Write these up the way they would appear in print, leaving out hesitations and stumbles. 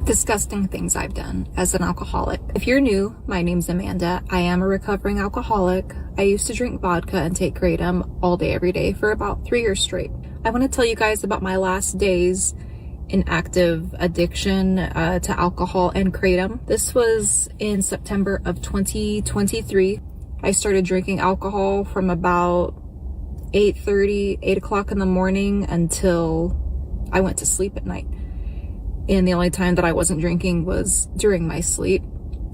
Disgusting things I've done as an alcoholic. If you're new, my name's Amanda. I am a recovering alcoholic. I used to drink vodka and take Kratom all day, every day for about 3 years straight. I want to tell you guys about my last days in active addiction to alcohol and Kratom. This was in September of 2023. I started drinking alcohol from about 8:30, 8 o'clock in the morning until I went to sleep at night. And the only time that I wasn't drinking was during my sleep.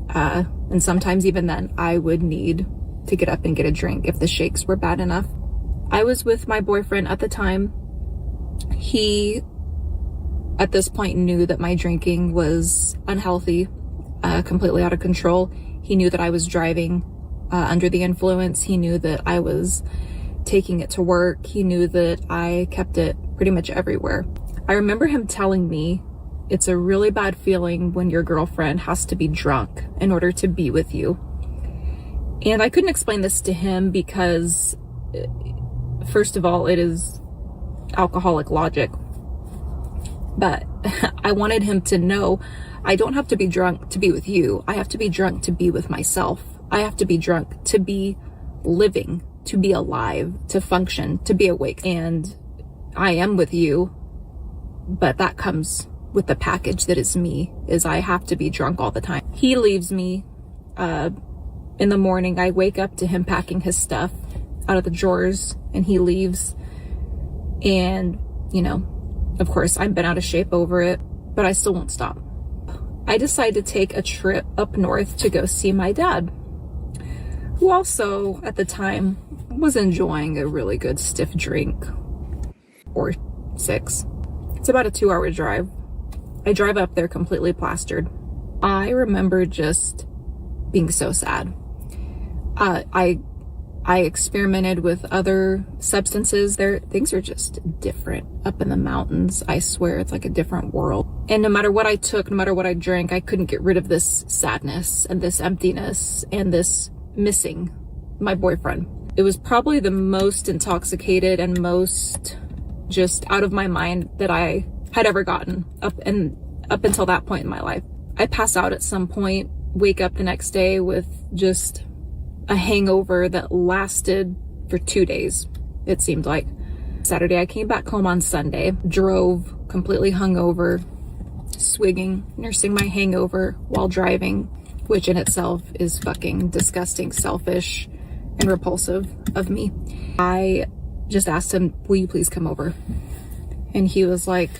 And sometimes even then, I would need to get up and get a drink if the shakes were bad enough. I was with my boyfriend at the time. He, at this point, knew that my drinking was unhealthy, completely out of control. He knew that I was driving under the influence. He knew that I was taking it to work. He knew that I kept it pretty much everywhere. I remember him telling me, it's a really bad feeling when your girlfriend has to be drunk in order to be with you. And I couldn't explain this to him because, first of all, it is alcoholic logic. But I wanted him to know I don't have to be drunk to be with you. I have to be drunk to be with myself. I have to be drunk to be living, to be alive, to function, to be awake. And I am with you, but that comes with the package that is me, is I have to be drunk all the time. He leaves me in the morning. I wake up to him packing his stuff out of the drawers and he leaves. And, you know, of course, I'm bent out of shape over it, but I still won't stop. I decide to take a trip up north to go see my dad, who also at the time was enjoying a really good stiff drink or 6. It's about a 2-hour drive. I drive up there completely plastered. I remember just being so sad. I experimented with other substances. Things are just different up in the mountains. I swear it's like a different world. And no matter what I took, no matter what I drank, I couldn't get rid of this sadness and this emptiness and this missing my boyfriend. It was probably the most intoxicated and most just out of my mind that I had ever gotten up until that point in my life. I pass out at some point, wake up the next day with just a hangover that lasted for 2 days, it seemed like. Saturday, I came back home on Sunday, drove completely hungover, swigging, nursing my hangover while driving, which in itself is fucking disgusting, selfish, and repulsive of me. I just asked him, will you please come over? And he was like,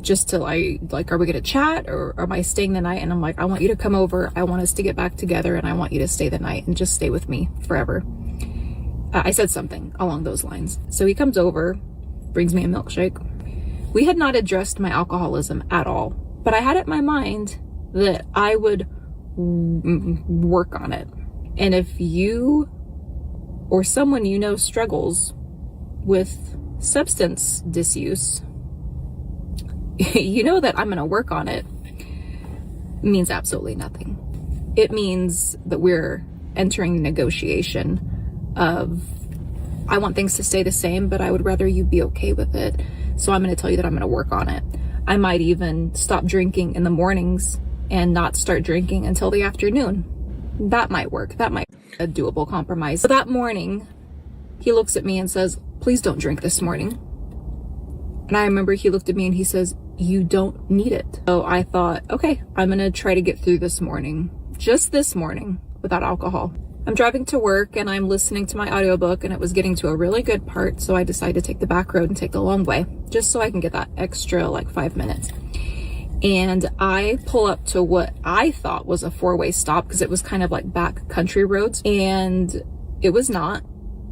are we gonna chat or am I staying the night? And I'm like, I want you to come over. I want us to get back together and I want you to stay the night and just stay with me forever. I said something along those lines. So he comes over, brings me a milkshake. We had not addressed my alcoholism at all, but I had it in my mind that I would work on it. And if you or someone you know struggles with substance disuse, you know that I'm going to work on it means absolutely nothing. It means that we're entering negotiation of, I want things to stay the same, but I would rather you be okay with it. So I'm going to tell you that I'm going to work on it. I might even stop drinking in the mornings and not start drinking until the afternoon. That might work. That might be a doable compromise. So that morning, he looks at me and says, please don't drink this morning. And I remember he looked at me and he says, you don't need it. So I thought, okay, I'm going to try to get through this morning, just this morning, without alcohol. I'm driving to work and I'm listening to my audiobook and it was getting to a really good part. So I decided to take the back road and take the long way just so I can get that extra 5 minutes. And I pull up to what I thought was a 4-way stop because it was kind of like back country roads, and it was not.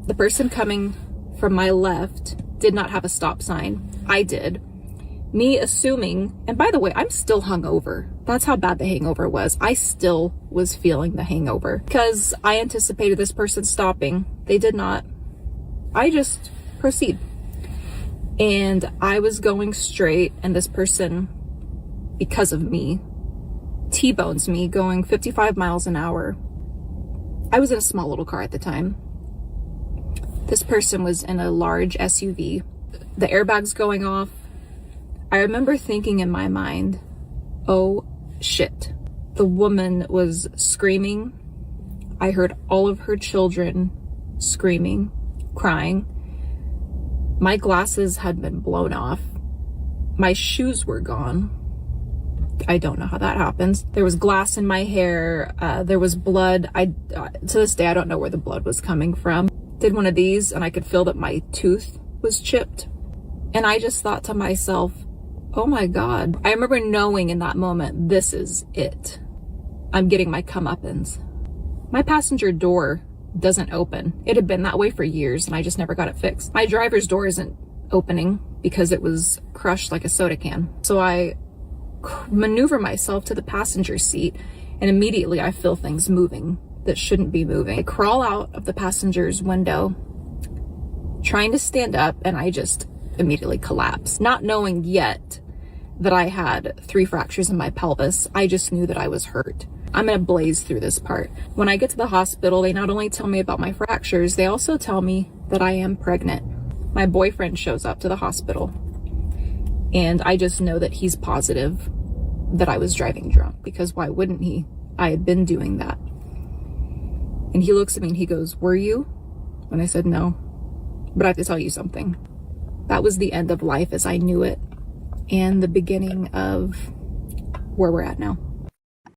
The person coming from my left did not have a stop sign. I did. Me assuming, and by the way, I'm still hungover. That's how bad the hangover was. I still was feeling the hangover because I anticipated this person stopping. They did not. I just proceed. And I was going straight, and this person, because of me, T-bones me going 55 miles an hour. I was in a small little car at the time. This person was in a large SUV. The airbags going off. I remember thinking in my mind, Oh shit. The woman was screaming. I heard all of her children screaming, crying. My glasses had been blown off. My shoes were gone. I don't know how that happens. There was glass in my hair. There was blood. To this day, I don't know where the blood was coming from. Did one of these and I could feel that my tooth was chipped. And I just thought to myself, oh my God. I remember knowing in that moment, this is it. I'm getting my comeuppance. My passenger door doesn't open. It had been that way for years and I just never got it fixed. My driver's door isn't opening because it was crushed like a soda can. So I maneuver myself to the passenger seat and immediately I feel things moving that shouldn't be moving. I crawl out of the passenger's window, trying to stand up, and I just immediately collapse. Not knowing yet that I had 3 fractures in my pelvis, I just knew that I was hurt. I'm gonna blaze through this part. When I get to the hospital, they not only tell me about my fractures, they also tell me that I am pregnant. My boyfriend shows up to the hospital, and I just know that he's positive that I was driving drunk, because why wouldn't he? I had been doing that. And he looks at me and he goes, "Were you?" And I said, "No, but I have to tell you something." That was the end of life as I knew it and the beginning of where we're at now.